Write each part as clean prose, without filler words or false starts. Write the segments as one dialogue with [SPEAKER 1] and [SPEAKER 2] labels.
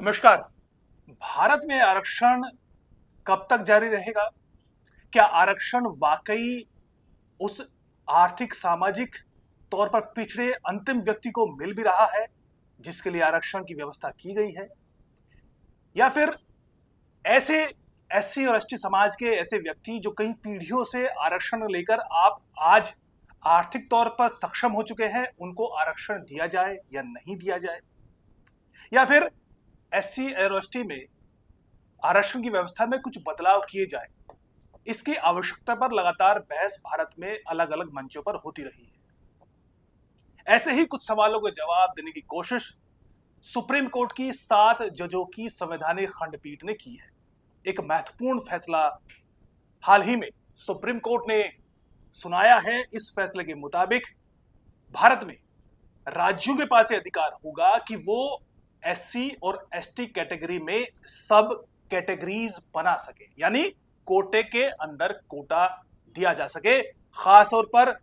[SPEAKER 1] नमस्कार। भारत में आरक्षण कब तक जारी रहेगा? क्या आरक्षण वाकई उस आर्थिक सामाजिक तौर पर पिछड़े अंतिम व्यक्ति को मिल भी रहा है जिसके लिए आरक्षण की व्यवस्था की गई है, या फिर ऐसे एससी और एसटी समाज के ऐसे व्यक्ति जो कई पीढ़ियों से आरक्षण लेकर आप आज आर्थिक तौर पर सक्षम हो चुके हैं, उनको आरक्षण दिया जाए या नहीं दिया जाए, या फिर एससी और एसटी में आरक्षण की व्यवस्था में कुछ बदलाव किए जाए? इसकी आवश्यकता पर लगातार बहस भारत में अलग अलग मंचों पर होती रही है। ऐसे ही कुछ सवालों के जवाब देने की कोशिश सुप्रीम कोर्ट की 7 जजों की संवैधानिक खंडपीठ ने की है। एक महत्वपूर्ण फैसला हाल ही में सुप्रीम कोर्ट ने सुनाया है। इस फैसले के मुताबिक भारत में राज्यों के पास यह अधिकार होगा कि वो एससी और एसटी कैटेगरी में सब कैटेगरीज बना सके, यानी कोटे के अंदर कोटा दिया जा सके। खास तौर पर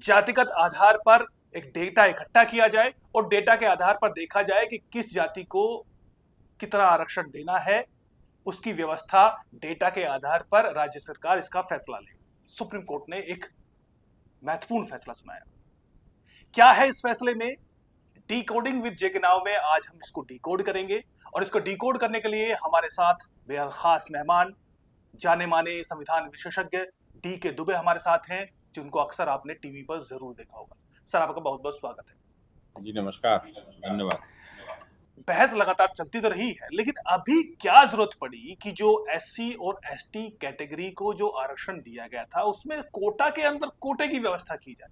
[SPEAKER 1] जातिगत आधार पर एक डेटा इकट्ठा किया जाए और डेटा के आधार पर देखा जाए कि किस जाति को कितना आरक्षण देना है। उसकी व्यवस्था डेटा के आधार पर राज्य सरकार इसका फैसला ले। सुप्रीम कोर्ट ने एक महत्वपूर्ण फैसला सुनाया। क्या है इस फैसले में? डीकोडिंग विद जे के नाव में आज हम इसको डीकोड करेंगे, और इसको डीकोड करने के लिए हमारे साथ बेहद खास मेहमान, जाने माने संविधान विशेषज्ञ डी के दुबे हमारे साथ हैं, जिनको अक्सर आपने टीवी पर जरूर देखा होगा। सर, आपका बहुत बहुत स्वागत है।
[SPEAKER 2] जी नमस्कार, धन्यवाद।
[SPEAKER 1] बहस लगातार चलती तो रही है, लेकिन अभी क्या जरूरत पड़ी कि जो एससी और एसटी कैटेगरी को जो आरक्षण दिया गया था उसमें कोटा के अंदर कोटे की व्यवस्था की जाए?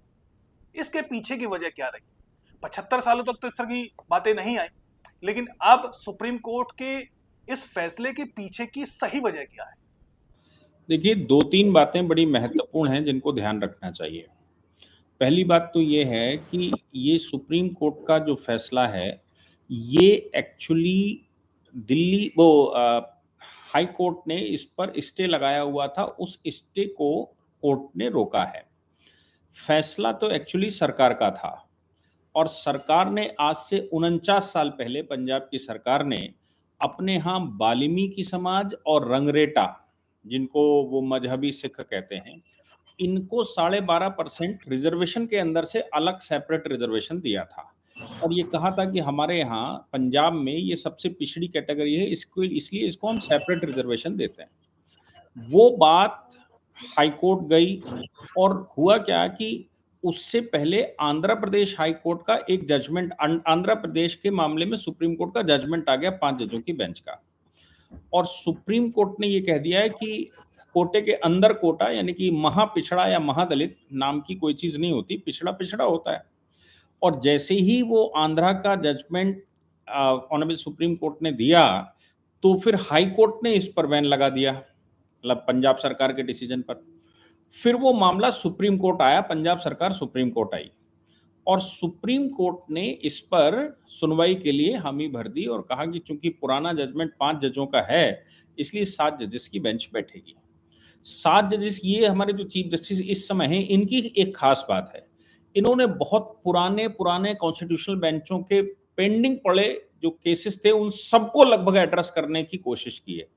[SPEAKER 1] इसके पीछे की वजह क्या रही? 75 सालों तक तो इस तरह की बातें नहीं आई, लेकिन अब सुप्रीम कोर्ट के इस फैसले के पीछे की सही वजह क्या है?
[SPEAKER 2] देखिए, 2-3 बातें बड़ी महत्वपूर्ण हैं जिनको ध्यान रखना चाहिए। पहली बात तो ये है कि ये सुप्रीम कोर्ट का जो फैसला है, ये एक्चुअली दिल्ली हाई कोर्ट ने इस पर स्टे लगाया हुआ था, उस स्टे को कोर्ट ने रोका है। फैसला तो एक्चुअली सरकार का था और सरकार ने आज से 49 साल पहले पंजाब की सरकार ने अपने यहाँ वाल्मीकि समाज और रंगरेटा, जिनको वो मजहबी सिख कहते हैं, इनको 12.5% रिजर्वेशन के अंदर से अलग सेपरेट रिजर्वेशन दिया था और ये कहा था कि हमारे यहाँ पंजाब में ये सबसे पिछड़ी कैटेगरी है, इसको इसलिए इसको हम सेपरेट रिजर्वेशन देते हैं। वो बात हाई कोर्ट गई और हुआ क्या कि उससे पहले आंध्र प्रदेश हाई कोर्ट का एक जजमेंट, आंध्र प्रदेश के मामले में सुप्रीम कोर्ट का जजमेंट आ गया 5 जजों की बेंच का, और सुप्रीम कोर्ट ने ये कह दिया है कि कोटे के अंदर कोटा, यानी कि महापिछड़ा या महादलित नाम की कोई चीज नहीं होती, पिछड़ा पिछड़ा होता है। और जैसे ही वो आंध्रा का जजमेंट ऑनरेबल सुप्रीम कोर्ट ने दिया, तो फिर हाई कोर्ट ने इस पर बैन लगा दिया, मतलब पंजाब सरकार के डिसीजन पर। फिर वो मामला सुप्रीम कोर्ट आया, पंजाब सरकार सुप्रीम कोर्ट आई और सुप्रीम कोर्ट ने इस पर सुनवाई के लिए हामी भर दी और कहा कि चूंकि पुराना जजमेंट 5 जजों का है, इसलिए 7 जजेस की बेंच बैठेगी। 7 जजेस ये हमारे जो चीफ जस्टिस इस समय हैं, इनकी एक खास बात है, इन्होंने बहुत पुराने पुराने कॉन्स्टिट्यूशनल बेंचों के पेंडिंग पड़े जो केसेस थे उन सबको लगभग एड्रेस करने की कोशिश की है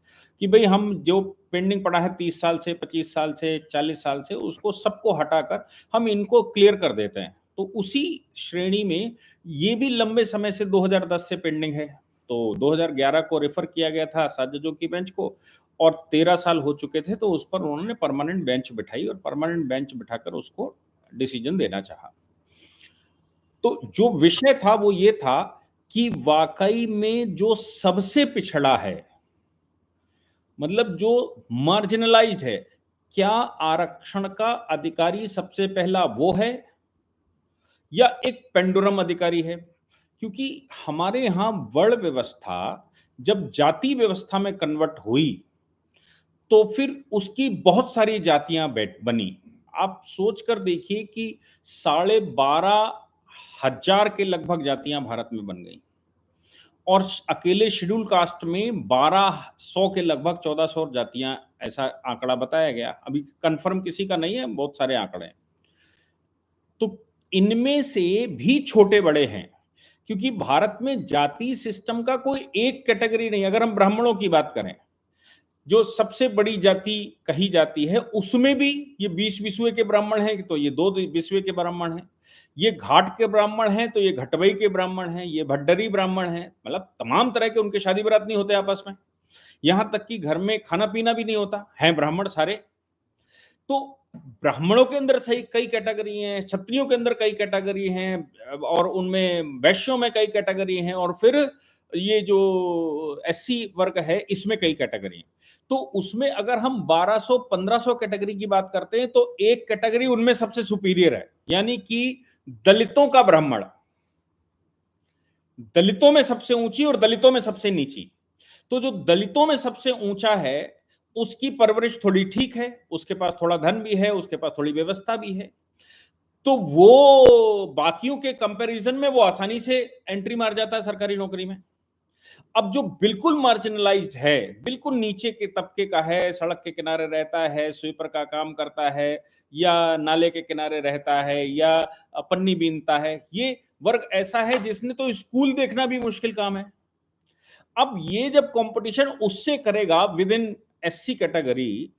[SPEAKER 2] कि भाई हम जो पेंडिंग पड़ा है 30 साल से, 25 साल से, 40 साल से, उसको सबको हटाकर हम इनको क्लियर कर देते हैं। तो उसी श्रेणी में ये भी लंबे समय से 2010 से पेंडिंग है, तो 2011 को रेफर किया गया था 7 जजों की बेंच को और 13 साल हो चुके थे, तो उस पर उन्होंने परमानेंट बेंच बिठाई और परमानेंट बेंच बिठाकर उसको डिसीजन देना चाहा। तो जो विषय था वो ये था कि वाकई में जो सबसे पिछड़ा है, मतलब जो मार्जिनलाइज्ड है, क्या आरक्षण का अधिकारी सबसे पहला वो है या एक पेंडुलम अधिकारी है? क्योंकि हमारे यहां वर्ण व्यवस्था जब जाति व्यवस्था में कन्वर्ट हुई तो फिर उसकी बहुत सारी जातियां बनी। आप सोच कर देखिए कि 12,500 के लगभग जातियां भारत में बन गई और अकेले शेड्यूल कास्ट में 1200 के लगभग 1400 जातियां, ऐसा आंकड़ा बताया गया। अभी कंफर्म किसी का नहीं है, बहुत सारे आंकड़े हैं। तो इनमें से भी छोटे बड़े हैं, क्योंकि भारत में जाति सिस्टम का कोई एक कैटेगरी नहीं। अगर हम ब्राह्मणों की बात करें, जो सबसे बड़ी जाति कही जाती है, उसमें भी ये 20 बिस्वे के ब्राह्मण हैं तो ये 2 बिस्वे के ब्राह्मण हैं, ये घाट के ब्राह्मण हैं तो ये घटबई के ब्राह्मण हैं, ये भड्डरी ब्राह्मण हैं, मतलब तमाम तरह के उनके शादी बारात नहीं होते आपस में, यहां तक कि घर में खाना पीना भी नहीं होता है, ब्राह्मण सारे। तो ब्राह्मणों के अंदर सही कई कैटेगरी हैं, क्षत्रियों के अंदर कई कैटेगरी हैं, और उनमें वैश्यों में कई कैटेगरी हैं, और फिर ये जो एससी वर्ग है इसमें कई कैटेगरी हैं। तो उसमें अगर हम 1200-1500 कैटेगरी की बात करते हैं तो एक कैटेगरी उनमें सबसे सुपीरियर है, यानी कि दलितों का ब्राह्मण, दलितों में सबसे ऊंची और दलितों में सबसे नीची। तो जो दलितों में सबसे ऊंचा है उसकी परवरिश थोड़ी ठीक है, उसके पास थोड़ा धन भी है, उसके पास थोड़ी व्यवस्था भी है, तो वो बाकियों के कंपैरिजन में वो आसानी से एंट्री मार जाता है सरकारी नौकरी में। अब जो बिल्कुल मार्जिनलाइज्ड है, बिल्कुल नीचे के तबके का है, सड़क के किनारे रहता है, स्वीपर का काम करता है, या नाले के किनारे रहता है, या पन्नी बीनता है, ये वर्ग ऐसा है जिसने तो स्कूल देखना भी मुश्किल काम है। अब ये जब कंपटीशन उससे करेगा विद इन एससी कैटेगरी,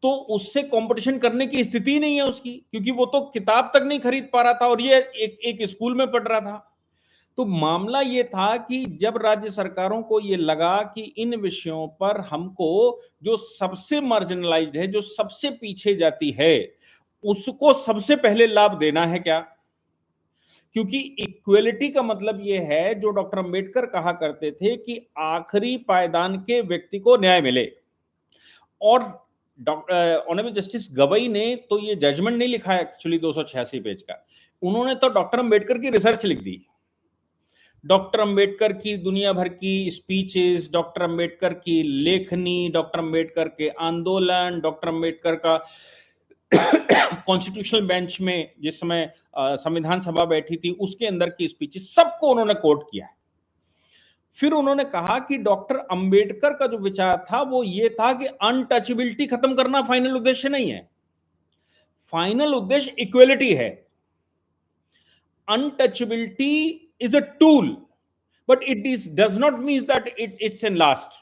[SPEAKER 2] तो उससे कंपटीशन करने की स्थिति नहीं है उसकी, क्योंकि वो तो किताब तक नहीं खरीद पा रहा था और ये एक स्कूल में पढ़ रहा था। तो मामला ये था कि जब राज्य सरकारों को ये लगा कि इन विषयों पर हमको जो सबसे मार्जिनलाइज्ड है, जो सबसे पीछे जाती है, उसको सबसे पहले लाभ देना है क्या, क्योंकि इक्वलिटी का मतलब यह है जो डॉक्टर अंबेडकर कहा करते थे कि आखिरी पायदान के व्यक्ति को न्याय मिले। और ऑनरेबल जस्टिस गवई ने तो ये जजमेंट नहीं लिखा है एक्चुअली 286 पेज का, उन्होंने तो डॉक्टर अंबेडकर की रिसर्च लिख दी। डॉक्टर अंबेडकर की दुनिया भर की स्पीचेस, डॉक्टर अंबेडकर की लेखनी, डॉक्टर अंबेडकर के आंदोलन, डॉक्टर अंबेडकर का कॉन्स्टिट्यूशनल बेंच में जिस समय संविधान सभा बैठी थी उसके अंदर की स्पीचेस सबको उन्होंने कोट किया है। फिर उन्होंने कहा कि डॉक्टर अंबेडकर का जो विचार था वो ये था कि अनटचेबिलिटी खत्म करना फाइनल उद्देश्य नहीं है, फाइनल उद्देश्य इक्वलिटी है। Untouchability is a tool, but it is does not mean that it's in last.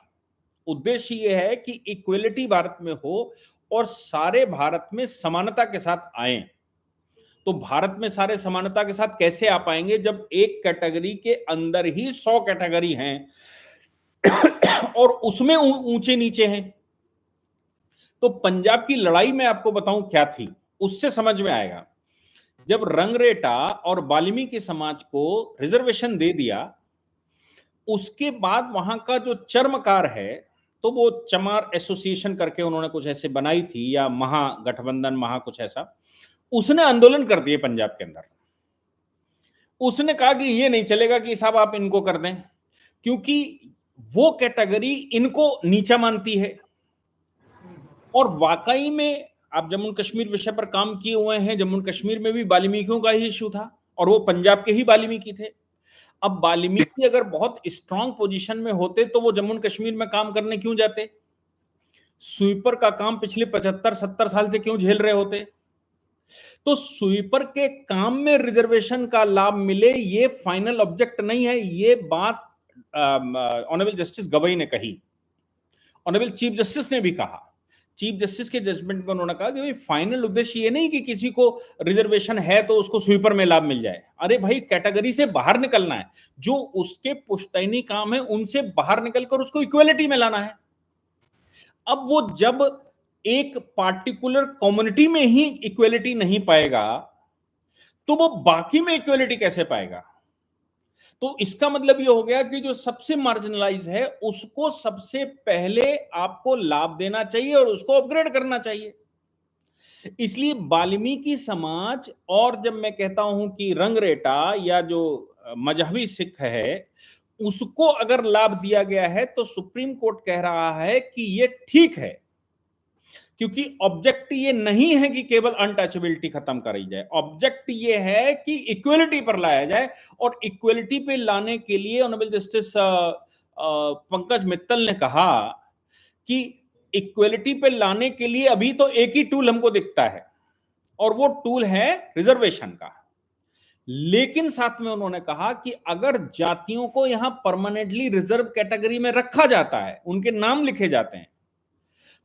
[SPEAKER 2] उद्देश्य यह है कि इक्वलिटी भारत में हो और सारे भारत में समानता के साथ आए। तो भारत में सारे समानता के साथ कैसे आ पाएंगे जब एक कैटेगरी के अंदर ही 100 कैटेगरी हैं और उसमें ऊंचे नीचे हैं। तो पंजाब की लड़ाई में आपको बताऊं क्या थी, उससे समझ में आएगा। जब रंगरेटा और वाल्मीकि समाज को रिजर्वेशन दे दिया, उसके बाद वहां का जो चर्मकार है, तो वो चमार एसोसिएशन करके उन्होंने कुछ ऐसे बनाई थी, या महागठबंधन कुछ ऐसा, उसने आंदोलन कर दिए पंजाब के अंदर। उसने कहा कि ये नहीं चलेगा कि साहब आप इनको कर दें, क्योंकि वो कैटेगरी इनको नीचा मानती है। और वाकई में आप जम्मू कश्मीर विषय पर काम किए हुए हैं, जम्मू कश्मीर में भी वाल्मीकियों का ही इशू था और वो पंजाब के ही वाल्मीकि थे। अब वाल्मीकि अगर बहुत स्ट्रांग पोजीशन में होते तो वो जम्मू कश्मीर में काम करने क्यों जाते, स्वीपर का काम पिछले 75-70 साल से क्यों झेल रहे होते। तो स्वीपर के काम में रिजर्वेशन का लाभ मिले ये फाइनल ऑब्जेक्ट नहीं है, ये बात ऑनरेबल जस्टिस गवई ने कही, ऑनरेबल चीफ जस्टिस ने भी कहा। चीफ जस्टिस के जजमेंट में उन्होंने कहा कि भाई फाइनल उद्देश्य ये नहीं कि किसी को रिजर्वेशन है तो उसको स्वीपर में लाभ मिल जाए। अरे भाई कैटेगरी से बाहर निकलना है, जो उसके पुश्तैनी काम है उनसे बाहर निकलकर उसको इक्वलिटी में लाना है। अब वो जब एक पार्टिकुलर कम्युनिटी में ही इक्वलिटी नहीं पाएगा तो वो बाकी में इक्वलिटी कैसे पाएगा। तो इसका मतलब ये हो गया कि जो सबसे मार्जिनलाइज है उसको सबसे पहले आपको लाभ देना चाहिए और उसको अपग्रेड करना चाहिए। इसलिए वाल्मीकि समाज, और जब मैं कहता हूं कि रंगरेटा या जो मजहबी सिख है उसको अगर लाभ दिया गया है तो सुप्रीम कोर्ट कह रहा है कि ये ठीक है, क्योंकि ऑब्जेक्ट ये नहीं है कि केवल अनटचेबिलिटी खत्म करी जाए, ऑब्जेक्ट ये है कि इक्वलिटी पर लाया जाए। और इक्वलिटी पे लाने के लिए ऑनरेबल जस्टिस पंकज मित्तल ने कहा कि इक्वलिटी पे लाने के लिए अभी तो एक ही टूल हमको दिखता है और वो टूल है रिजर्वेशन का। लेकिन साथ में उन्होंने कहा कि अगर जातियों को यहां परमानेंटली रिजर्व कैटेगरी में रखा जाता है, उनके नाम लिखे जाते हैं,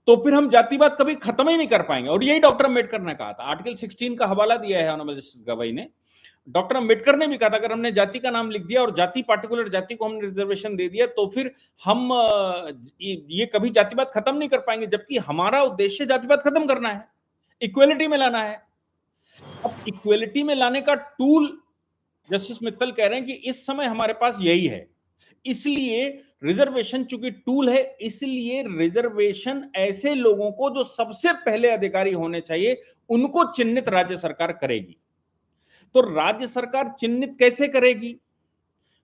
[SPEAKER 2] तो फिर हम जातिवाद कभी खत्म ही नहीं कर पाएंगे। और यही डॉक्टर अम्बेडकर ने कहा था। आर्टिकल 16 का हवाला दिया है ऑनरेबल जस्टिस गवाई ने। डॉक्टर अम्बेडकर ने भी कहा था अगर हमने जाति का नाम लिख दिया और जाति पर्टिकुलर जाति को हमने रिजर्वेशन दे दिया तो फिर हम ये कभी जातिवाद खत्म नहीं कर पाएंगे, जबकि हमारा उद्देश्य जातिवाद खत्म करना है, इक्वेलिटी में लाना है। अब इक्वेलिटी में लाने का टूल जस्टिस मित्तल कह रहे हैं कि इस समय हमारे पास यही है, इसलिए रिजर्वेशन चूंकि टूल है, इसलिए रिजर्वेशन ऐसे लोगों को जो सबसे पहले अधिकारी होने चाहिए उनको चिन्हित राज्य सरकार करेगी। तो राज्य सरकार चिन्हित कैसे करेगी?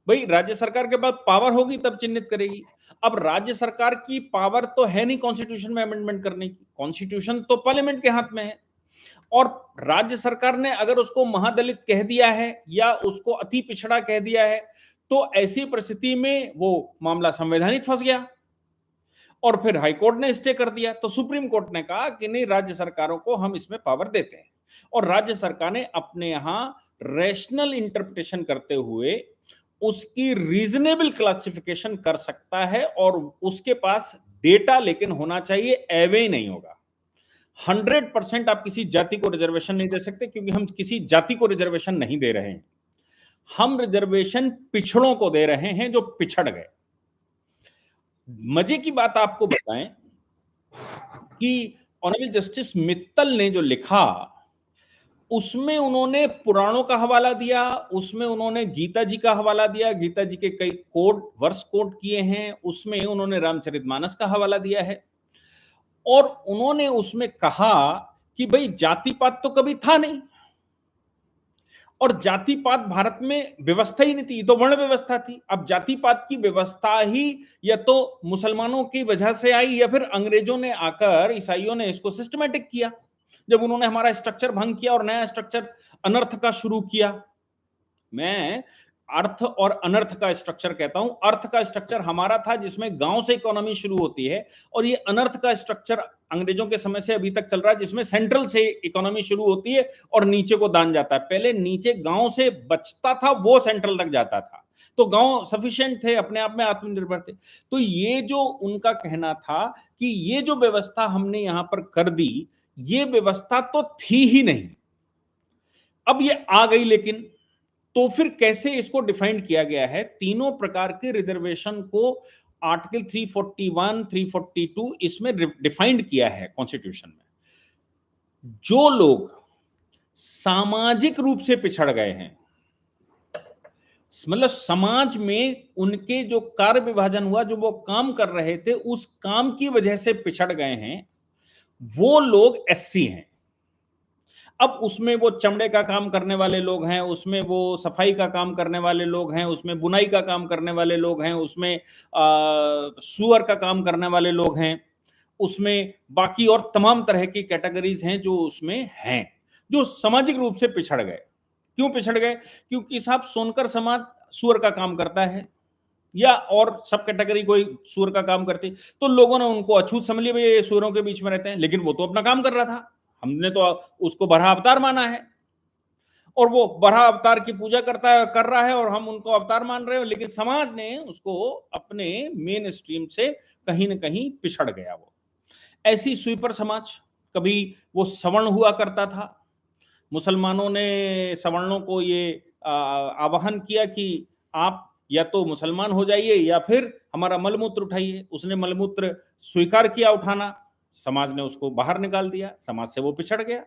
[SPEAKER 2] भाई राज्य सरकार के पास पावर होगी तब चिन्हित करेगी। अब राज्य सरकार की पावर तो है नहीं कॉन्स्टिट्यूशन में अमेंडमेंट करने की, कॉन्स्टिट्यूशन तो पार्लियामेंट के हाथ में है। और राज्य सरकार ने अगर उसको महादलित कह दिया है या उसको अति पिछड़ा कह दिया है तो ऐसी परिस्थिति में वो मामला संवैधानिक फंस गया और फिर हाईकोर्ट ने स्टे कर दिया। तो सुप्रीम कोर्ट ने कहा कि नहीं, राज्य सरकारों को हम इसमें पावर देते हैं और राज्य सरकार ने अपने यहां रैशनल इंटरप्रिटेशन करते हुए उसकी रीजनेबल क्लासिफिकेशन कर सकता है और उसके पास डेटा लेकिन होना चाहिए, एवे नहीं होगा। 100% आप किसी जाति को रिजर्वेशन नहीं दे सकते क्योंकि हम किसी जाति को रिजर्वेशन नहीं दे रहे हैं, हम रिजर्वेशन पिछड़ों को दे रहे हैं जो पिछड़ गए। मजे की बात आपको बताएं कि ऑनरेबल जस्टिस मित्तल ने जो लिखा उसमें उन्होंने पुराणों का हवाला दिया, उसमें उन्होंने गीता जी का हवाला दिया, गीता जी के कई वर्स कोट किए हैं, उसमें उन्होंने रामचरितमानस का हवाला दिया है और उन्होंने उसमें कहा कि भाई जातिपात तो कभी था नहीं और जातिपात भारत में व्यवस्था ही नहीं थी, तो वर्ण व्यवस्था थी। अब जातिपात की व्यवस्था ही या तो मुसलमानों की वजह से आई या फिर अंग्रेजों ने आकर, ईसाइयों ने इसको सिस्टमैटिक किया, जब उन्होंने हमारा स्ट्रक्चर भंग किया और नया स्ट्रक्चर अनर्थ का शुरू किया। मैं अर्थ और अनर्थ का स्ट्रक्चर कहता हूं। अर्थ का स्ट्रक्चर हमारा था जिसमें गांव से इकोनॉमी शुरू होती है और ये अनर्थ का स्ट्रक्चर अंग्रेजों के समय से अभी तक चल रहा है जिसमें सेंट्रल से इकोनॉमी शुरू होती है और नीचे को दान जाता है। पहले नीचे गांव से बचता था, वो सेंट्रल तक जाता था, तो गांव सफिशिएंट थे, अपने आप में आत्मनिर्भर थे। तो ये जो उनका कहना था कि ये जो व्यवस्था हमने यहां पर कर दी, ये व्यवस्था तो थी ही नहीं, अब ये आ गई। लेकिन तो फिर कैसे इसको डिफाइन किया गया है? तीनों प्रकार के रिजर्वेशन को आर्टिकल 341, 342 इसमें डिफाइंड किया है कॉन्स्टिट्यूशन में। जो लोग सामाजिक रूप से पिछड़ गए हैं, मतलब समाज में उनके जो कार्य विभाजन हुआ, जो वो काम कर रहे थे उस काम की वजह से पिछड़ गए हैं, वो लोग एससी हैं। अब उसमें वो चमड़े का काम करने वाले लोग हैं, उसमें वो सफाई का काम करने वाले लोग हैं, उसमें बुनाई का काम करने वाले लोग हैं, उसमें सुअर का काम करने वाले लोग हैं, उसमें बाकी और तमाम तरह की कैटेगरीज हैं जो उसमें हैं, जो सामाजिक रूप से पिछड़ गए। क्यों पिछड़ गए? क्योंकि साहब सोनकर समाज सुअर का काम करता है या और सब कैटेगरी कोई सुअर का काम करती, तो लोगों ने उनको अछूत समझ लिया, ये सुअरों के बीच में रहते हैं, लेकिन वो तो अपना काम कर रहा था, हमने तो उसको बरहा अवतार माना है और वो बरहा अवतार की पूजा कर रहा है और हम उनको अवतार मान रहे हो, लेकिन समाज ने उसको अपने मेन स्ट्रीम से कहीं ना कहीं पिछड़ गया। वो ऐसी स्वीपर समाज, कभी वो सवर्ण हुआ करता था, मुसलमानों ने सवर्णों को ये आह्वान किया कि आप या तो मुसलमान हो जाइए या फिर हमारा मलमूत्र उठाइए। उसने मलमूत्र स्वीकार किया उठाना, समाज ने उसको बाहर निकाल दिया, समाज से वो पिछड़ गया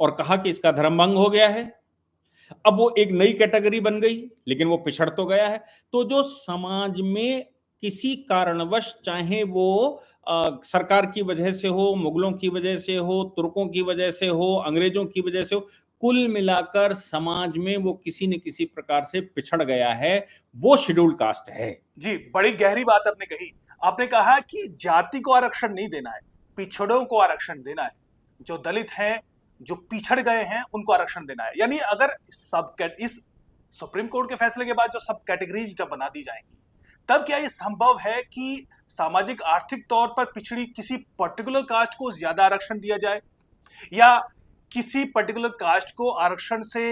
[SPEAKER 2] और कहा कि इसका धर्म भंग हो गया है। अब वो एक नई कैटेगरी बन गई, लेकिन वो पिछड़ तो गया है। तो जो समाज में किसी कारणवश, चाहे वो सरकार की वजह से हो, मुगलों की वजह से हो, तुर्कों की वजह से हो, अंग्रेजों की वजह से हो, कुल मिलाकर समाज में वो किसी न किसी प्रकार से पिछड़ गया है, वो शेड्यूल्ड कास्ट है।
[SPEAKER 1] जी, बड़ी गहरी बात आपने कही। आपने कहा कि जाति को आरक्षण नहीं देना है, पिछड़ों को आरक्षण देना है, जो दलित हैं, जो पिछड़ गए हैं, उनको आरक्षण देना है। यानी अगर इस सुप्रीम कोर्ट के फैसले के बाद जो सब कैटेगरीज जब बना दी जाएंगी, तब क्या ये संभव है कि सामाजिक आर्थिक तौर पर पिछड़ी किसी पर्टिकुलर कास्ट को ज्यादा आरक्षण दिया जाए या किसी पर्टिकुलर कास्ट को आरक्षण से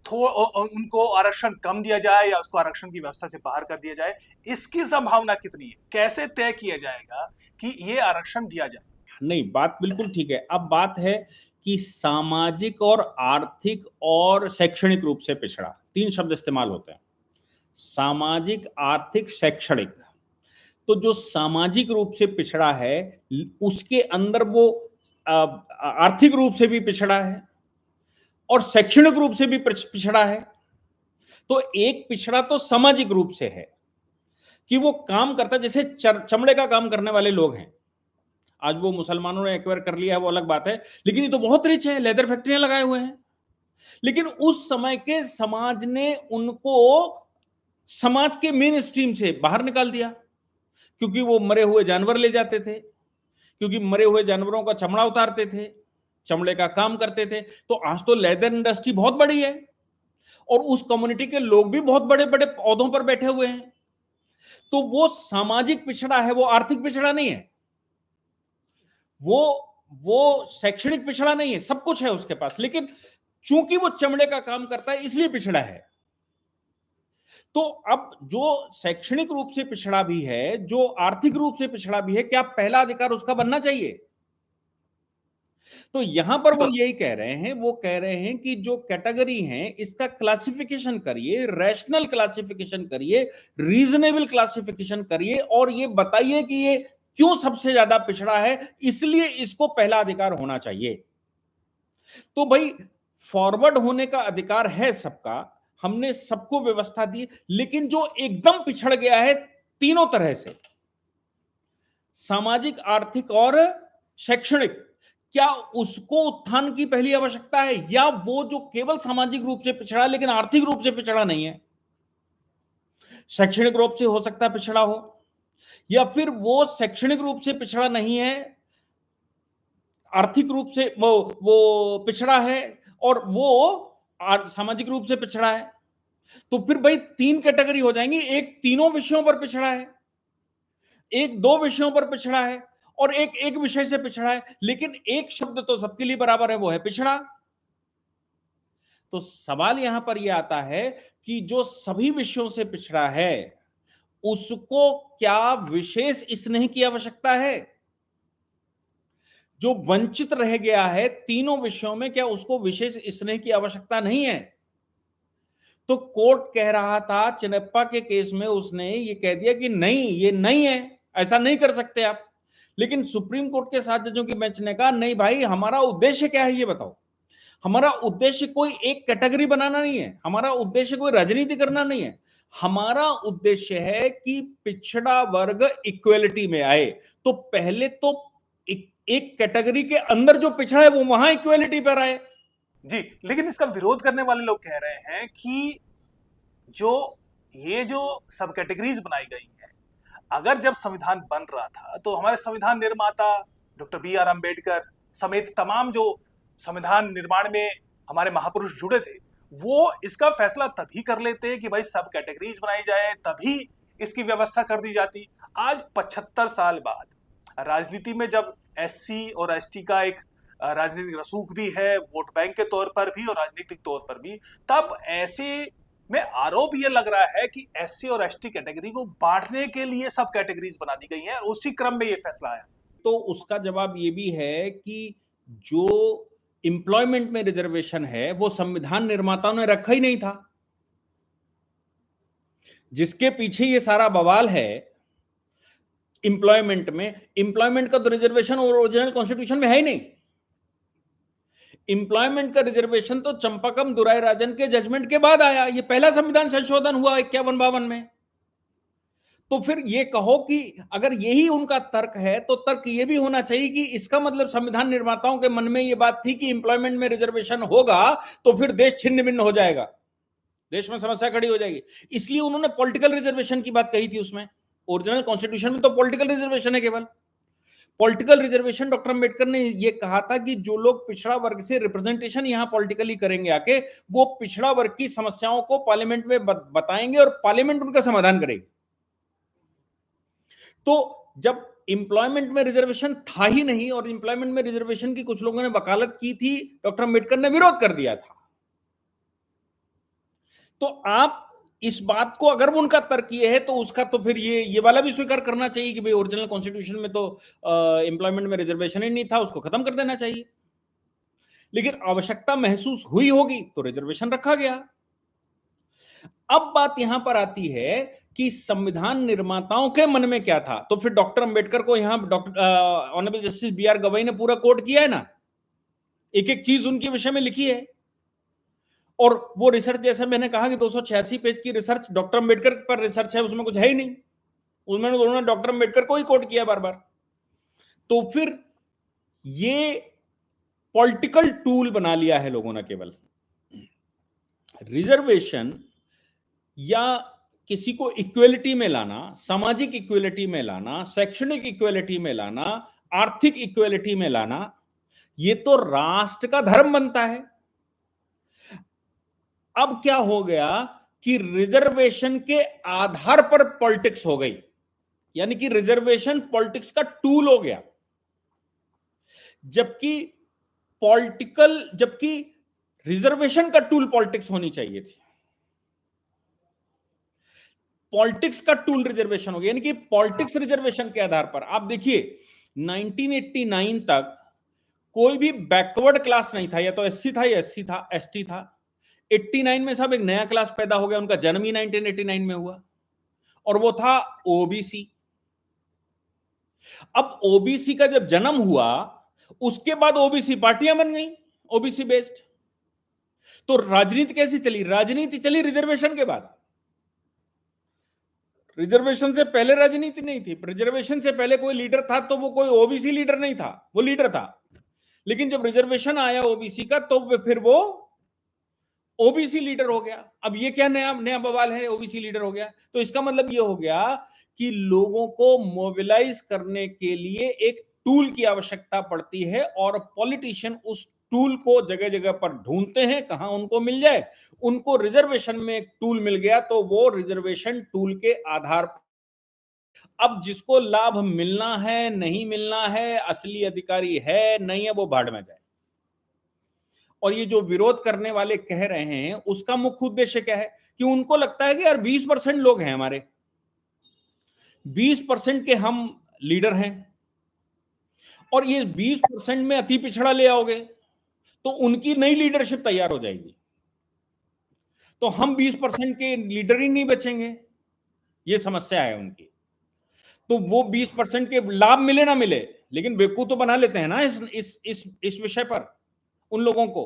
[SPEAKER 1] उनको आरक्षण कम दिया जाए या उसको आरक्षण की व्यवस्था से बाहर कर दिया जाए, इसकी संभावना कितनी है? कैसे तय किया जाएगा कि ये आरक्षण दिया जाए?
[SPEAKER 2] नहीं, बात बिल्कुल ठीक है। अब बात है कि सामाजिक और आर्थिक और शैक्षणिक रूप से पिछड़ा, 3 शब्द इस्तेमाल होते हैं। सामाजिक, आर्थिक, शैक्षणिक। तो जो सामाजिक रूप से पिछड़ा है, उसके अंदर वो आर्थिक रूप से भी पिछड़ा है और शैक्षणिक रूप से भी पिछड़ा है। तो एक पिछड़ा तो सामाजिक रूप से है कि वो काम करता है, जैसे चमड़े का काम करने वाले लोग हैं। आज वो मुसलमानों ने एक्वायर कर लिया है, वो अलग बात है, लेकिन ये तो बहुत रिच है, लेदर फैक्ट्रियां लगाए हुए हैं। लेकिन उस समय के समाज ने उनको समाज के मेन स्ट्रीम से बाहर निकाल दिया, क्योंकि वो मरे हुए जानवर ले जाते थे, क्योंकि मरे हुए जानवरों का चमड़ा उतारते थे, चमड़े का काम करते थे। तो आज तो लेदर इंडस्ट्री बहुत बड़ी है और उस कम्युनिटी के लोग भी बहुत बड़े बड़े पौधों पर बैठे हुए हैं। तो वो सामाजिक पिछड़ा है, वो आर्थिक पिछड़ा नहीं है, वो शैक्षणिक पिछड़ा नहीं है, सब कुछ है उसके पास, लेकिन चूंकि वो चमड़े का काम करता है इसलिए पिछड़ा है। तो अब जो शैक्षणिक रूप से पिछड़ा भी है, जो आर्थिक रूप से पिछड़ा भी है, क्या पहला अधिकार उसका बनना चाहिए? तो यहां पर वो यही कह रहे हैं, वो कह रहे हैं कि जो कैटेगरी है इसका क्लासिफिकेशन करिए, रैशनल क्लासिफिकेशन करिए, रीजनेबल क्लासिफिकेशन करिए और ये बताइए कि ये क्यों सबसे ज्यादा पिछड़ा है, इसलिए इसको पहला अधिकार होना चाहिए। तो भाई, फॉरवर्ड होने का अधिकार है सबका, हमने सबको व्यवस्था दी, लेकिन जो एकदम पिछड़ गया है तीनों तरह से, सामाजिक, आर्थिक और शैक्षणिक, क्या उसको उत्थान की पहली आवश्यकता है, या वो जो केवल सामाजिक रूप से पिछड़ा लेकिन आर्थिक रूप से पिछड़ा नहीं है, शैक्षणिक रूप से हो सकता है पिछड़ा हो, या फिर वो शैक्षणिक रूप से पिछड़ा नहीं है, आर्थिक रूप से वो पिछड़ा है और वो सामाजिक रूप से पिछड़ा है, तो फिर भाई 3 कैटेगरी हो जाएंगी। एक तीनों विषयों पर पिछड़ा है, एक 2 विषयों पर पिछड़ा है और एक एक विषय से पिछड़ा है, लेकिन एक शब्द तो सबके लिए बराबर है, वो है पिछड़ा। तो सवाल यहां पर यह आता है कि जो सभी विषयों से पिछड़ा है उसको क्या विशेष स्नेह की आवश्यकता है? जो वंचित रह गया है तीनों विषयों में, क्या उसको विशेष स्नेह की आवश्यकता नहीं है? तो कोर्ट कह रहा था चिन्नप्पा के केस में, उसने ये कह दिया कि नहीं, ये नहीं है, ऐसा नहीं कर सकते आप। लेकिन सुप्रीम कोर्ट के 7 जजों की बेंच ने कहा नहीं भाई, हमारा उद्देश्य क्या है ये बताओ। हमारा उद्देश्य कोई एक कैटेगरी बनाना नहीं है, हमारा उद्देश्य कोई राजनीति करना नहीं है, हमारा उद्देश्य है कि पिछड़ा वर्ग इक्वेलिटी में आए। तो पहले तो एक कैटेगरी के अंदर जो पिछड़ा है वो वहां इक्वेलिटी पर आए।
[SPEAKER 1] जी, लेकिन इसका विरोध करने वाले लोग कह रहे हैं कि ये जो सब कैटेगरीज बनाई गई है, अगर जब संविधान बन रहा था तो हमारे संविधान निर्माता डॉक्टर बी आर अम्बेडकर समेत तमाम जो संविधान निर्माण में हमारे महापुरुष जुड़े थे, वो इसका फैसला तभी कर लेते कि भाई सब कैटेगरीज बनाई जाए, तभी इसकी व्यवस्था कर दी जाती। आज 75 साल बाद राजनीति में जब एससी और एसटी का एक राजनीतिक रसूख भी है, वोट बैंक के तौर पर भी और राजनीतिक तौर पर भी, तब ऐसे में आरोप ये लग रहा है कि एससी और एसटी कैटेगरी को बांटने के लिए सब कैटेगरीज बना दी गई हैं, उसी क्रम में ये फैसला आया।
[SPEAKER 2] तो उसका जवाब ये भी है कि जो एम्प्लॉयमेंट में रिजर्वेशन है वो संविधान निर्माताओं ने रखा ही नहीं था। जिसके पीछे ये सारा बवाल है एम्प्लॉयमेंट में, एम्प्लॉयमेंट का तो रिजर्वेशन ओरिजिनल कॉन्स्टिट्यूशन में है ही नहीं। एम्प्लॉयमेंट का रिजर्वेशन तो चंपाकम दुराई राजन के जजमेंट के बाद आया, ये पहला संविधान संशोधन हुआ 51-52 में। तो फिर ये कहो कि अगर यही उनका तर्क है तो तर्क ये भी होना चाहिए कि इसका मतलब संविधान निर्माताओं के मन में ये बात थी कि एम्प्लॉयमेंट में रिजर्वेशन होगा तो फिर देश छिन्न भिन्न हो जाएगा, देश में समस्या खड़ी हो जाएगी, इसलिए उन्होंने पॉलिटिकल रिजर्वेशन की बात कही थी। उसमें ओरिजिनल कॉन्स्टिट्यूशन में तो पॉलिटिकल रिजर्वेशन है, केवल पॉलिटिकल रिजर्वेशन। डॉक्टर अंबेडकर ने यह कहा था कि जो लोग पिछड़ा वर्ग से रिप्रेजेंटेशन यहां पॉलिटिकली करेंगे आके, वो पिछड़ा वर्ग की समस्याओं को पार्लियामेंट में बताएंगे और पार्लियामेंट उनका समाधान करेगी। तो जब एम्प्लॉयमेंट में रिजर्वेशन था ही नहीं और एम्प्लॉयमेंट में रिजर्वेशन की कुछ लोगों ने वकालत की थी, डॉक्टर अंबेडकर ने विरोध कर दिया था। तो आप इस बात को, अगर वो उनका तर्क ये है तो उसका तो फिर ये वाला भी स्वीकार करना चाहिए कि भाई ओरिजिनल कॉन्स्टिट्यूशन में तो एम्प्लॉयमेंट में रिजर्वेशन ही नहीं था, उसको खत्म कर देना चाहिए। लेकिन आवश्यकता महसूस हुई होगी तो रिजर्वेशन रखा गया। अब बात यहां पर आती है कि संविधान निर्माताओं के मन में क्या था। तो फिर डॉक्टर अंबेडकर को यहां doctor honourable justice B R Gavai ने पूरा कोट किया है ना, एक एक चीज उनके विषय में लिखी है। और वो रिसर्च, जैसे मैंने कहा कि 286 पेज की रिसर्च डॉक्टर अंबेडकर पर रिसर्च है, उसमें कुछ है ही नहीं। उसमें उन्होंने डॉक्टर अंबेडकर को ही कोट किया बार बार। तो फिर ये पॉलिटिकल टूल बना लिया है लोगों ने केवल। रिजर्वेशन या किसी को इक्वलिटी में लाना, सामाजिक इक्वलिटी में लाना, शैक्षणिक इक्वलिटी में लाना, आर्थिक इक्वलिटी में लाना, ये तो राष्ट्र का धर्म बनता है। अब क्या हो गया कि रिजर्वेशन के आधार पर पॉलिटिक्स हो गई, यानी कि रिजर्वेशन पॉलिटिक्स का टूल हो गया। जबकि रिजर्वेशन का टूल पॉलिटिक्स होनी चाहिए थी, पॉलिटिक्स का टूल रिजर्वेशन हो गया। यानी कि पॉलिटिक्स रिजर्वेशन के आधार पर आप देखिए 1989 तक कोई भी बैकवर्ड क्लास नहीं था, या तो एससी था या एससी था, एसटी था। 89 में साहब एक नया क्लास पैदा हो गया, उनका जन्म ही 1989 में हुआ, और वो था ओबीसी। अब ओबीसी का जब जन्म हुआ उसके बाद ओबीसी पार्टियां बन गई, ओबीसी बेस्ड। तो राजनीति कैसी चली? राजनीति चली रिजर्वेशन के बाद। रिजर्वेशन से पहले राजनीति नहीं थी। रिजर्वेशन से पहले कोई लीडर था तो वो कोई ओबीसी लीडर नहीं था, वो लीडर था। लेकिन जब रिजर्वेशन आया ओबीसी का तो फिर वो ओबीसी लीडर हो गया। अब ये क्या नया नया बवाल है, ओबीसी लीडर हो गया? तो इसका मतलब ये हो गया कि लोगों को मोबिलाइज करने के लिए एक टूल की आवश्यकता पड़ती है, और पॉलिटिशियन उस टूल को जगह जगह पर ढूंढते हैं, कहां उनको मिल जाए। उनको रिजर्वेशन में एक टूल मिल गया तो वो रिजर्वेशन टूल के आधार पर अब जिसको लाभ मिलना है, नहीं मिलना है, असली अधिकारी है नहीं है, वो भाड़ में जाए। और ये जो विरोध करने वाले कह रहे हैं उसका मुख्य उद्देश्य क्या है कि उनको लगता है कि यार 20% लोग हैं हमारे, 20% के हम लीडर हैं, और ये 20% में अति पिछड़ा ले आओगे तो उनकी नई लीडरशिप तैयार हो जाएगी, तो हम 20% के लीडर ही नहीं बचेंगे। ये समस्या है उनकी। तो वो 20% के लाभ मिले ना मिले, लेकिन बेवकूफ तो बना लेते हैं ना इस विषय पर उन लोगों को।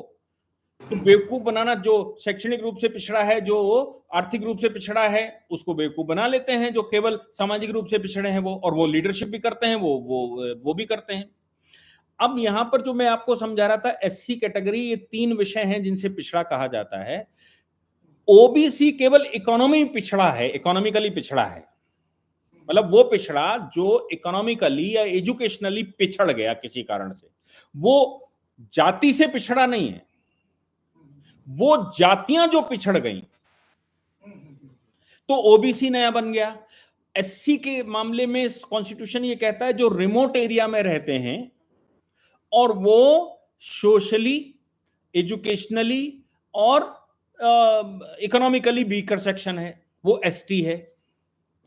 [SPEAKER 2] तो बेवकूफ बनाना, जो शैक्षणिक रूप से पिछड़ा है, जो आर्थिक रूप से पिछड़ा है, उसको बेवकूफ बना लेते हैं। जो केवल सामाजिक रूप से पिछड़े हैं वो, और वो लीडरशिप भी करते हैं, वो भी करते हैं। अब यहां पर जो मैं आपको समझा रहा था, एससी कैटेगरी, ये 3 विषय हैं जिनसे पिछड़ा कहा जाता है। ओबीसी केवल इकोनॉमी पिछड़ा है, इकोनॉमिकली पिछड़ा है, मतलब वो पिछड़ा जो इकोनॉमिकली या एजुकेशनली पिछड़ गया किसी कारण से। वो जाति से पिछड़ा नहीं है, वो जातियां जो पिछड़ गई तो ओबीसी नया बन गया। एससी के मामले में कॉन्स्टिट्यूशन ये कहता है जो रिमोट एरिया में रहते हैं और वो सोशली, एजुकेशनली और इकोनॉमिकली वीकर सेक्शन है, वो एसटी है।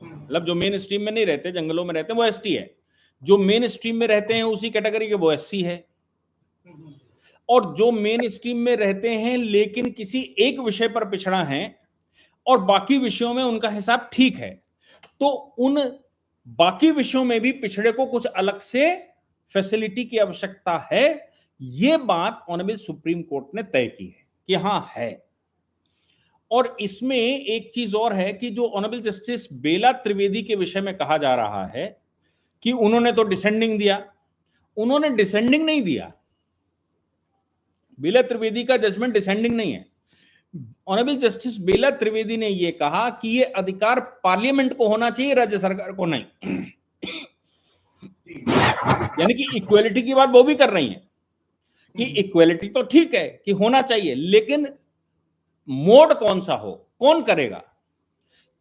[SPEAKER 2] मतलब जो मेन स्ट्रीम में नहीं रहते, जंगलों में रहते हैं, वो एसटी है। जो मेन स्ट्रीम में रहते हैं उसी कैटेगरी के, वो एससी है। और जो मेन स्ट्रीम में रहते हैं लेकिन किसी एक विषय पर पिछड़ा है और बाकी विषयों में उनका हिसाब ठीक है, तो उन बाकी विषयों में भी पिछड़े को कुछ अलग से फैसिलिटी की आवश्यकता है। यह बात ऑनरेबल सुप्रीम कोर्ट ने तय की है कि हां है। और इसमें एक चीज और है कि जो ऑनरेबल जस्टिस बेला त्रिवेदी के विषय में कहा जा रहा है कि उन्होंने तो डिसेंडिंग दिया, उन्होंने डिसेंडिंग नहीं दिया। बेला त्रिवेदी का जजमेंट डिसेंडिंग नहीं है। ऑनरेबल जस्टिस बेला त्रिवेदी ने यह कहा कि यह अधिकार पार्लियामेंट को होना चाहिए, राज्य सरकार को नहीं। यानी कि इक्वलिटी की बात वो भी कर रही है कि इक्वलिटी तो ठीक है कि होना चाहिए, लेकिन मोड कौन सा हो, कौन करेगा।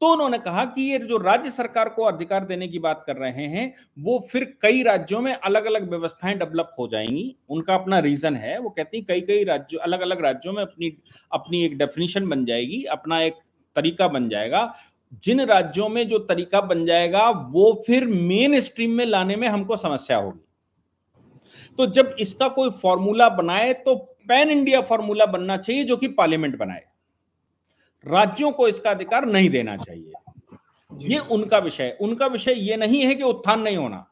[SPEAKER 2] तो उन्होंने कहा कि ये जो राज्य सरकार को अधिकार देने की बात कर रहे हैं, वो फिर कई राज्यों में अलग अलग व्यवस्थाएं डेवलप हो जाएंगी। उनका अपना रीजन है, वो कहती हैं कई कई राज्यों, अलग अलग राज्यों में अपनी अपनी एक डेफिनेशन बन जाएगी, अपना एक तरीका बन जाएगा। जिन राज्यों में जो तरीका बन जाएगा वो फिर मेन स्ट्रीम में लाने में हमको समस्या होगी। तो जब इसका कोई फॉर्मूला बनाए तो पैन इंडिया फॉर्मूला बनना चाहिए, जो कि पार्लियामेंट बनाए। राज्यों को इसका अधिकार नहीं देना चाहिए। ये उनका विषय ये नहीं है कि उत्थान नहीं होना,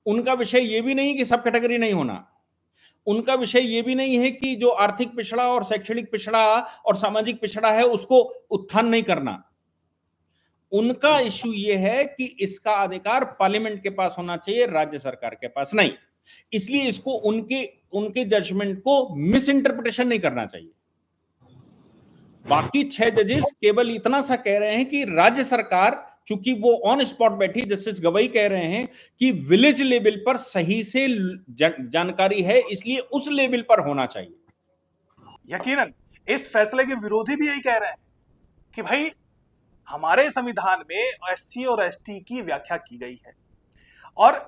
[SPEAKER 2] उनका विषय ये भी नहीं कि सब कैटेगरी नहीं होना, उनका विषय ये भी नहीं है कि जो आर्थिक पिछड़ा और शैक्षणिक पिछड़ा और सामाजिक पिछड़ा है उसको उत्थान नहीं करना। उनका इश्यू ये है कि इसका अधिकार पार्लियामेंट के पास होना चाहिए, राज्य सरकार के पास नहीं। इसलिए इसको उनके जजमेंट को मिस इंटरप्रिटेशन नहीं करना चाहिए। बाकी 6 जजेस केवल इतना सा कह रहे हैं कि राज्य सरकार, चूंकि वो ऑन स्पॉट बैठी, जस्टिस गवई कह रहे हैं कि विलेज लेवल पर सही से जानकारी है, इसलिए उस लेवल पर होना चाहिए।
[SPEAKER 1] यकीनन इस फैसले के विरोधी भी यही कह रहे हैं कि भाई हमारे संविधान में एससी और एसटी की व्याख्या की गई है और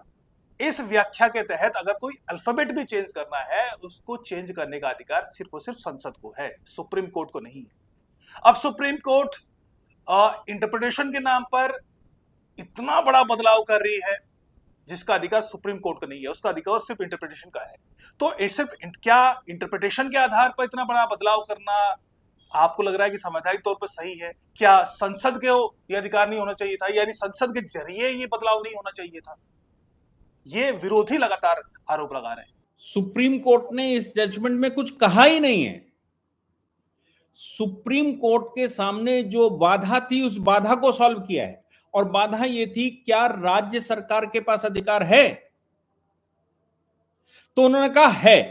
[SPEAKER 1] इस व्याख्या के तहत अगर कोई अल्फाबेट भी चेंज करना है, उसको चेंज करने का अधिकार सिर्फ और सिर्फ संसद को है, सुप्रीम कोर्ट को नहीं है। अब सुप्रीम कोर्ट इंटरप्रिटेशन के नाम पर इतना बड़ा बदलाव कर रही है जिसका अधिकार सुप्रीम कोर्ट का नहीं है, उसका अधिकार सिर्फ इंटरप्रिटेशन का है। तो सिर्फ क्या इंटरप्रिटेशन के आधार पर इतना बड़ा बदलाव करना आपको लग रहा है कि संवैधानिक तौर पर सही है? क्या संसद को यह अधिकार नहीं होना चाहिए था, यानी संसद के जरिए ये बदलाव नहीं होना चाहिए था? ये विरोधी लगातार आरोप लगा रहे हैं।
[SPEAKER 2] सुप्रीम कोर्ट ने इस जजमेंट में कुछ कहा ही नहीं है। सुप्रीम कोर्ट के सामने जो बाधा थी उस बाधा को सॉल्व किया है, और बाधा ये थी क्या राज्य सरकार के पास अधिकार है, तो उन्होंने कहा है,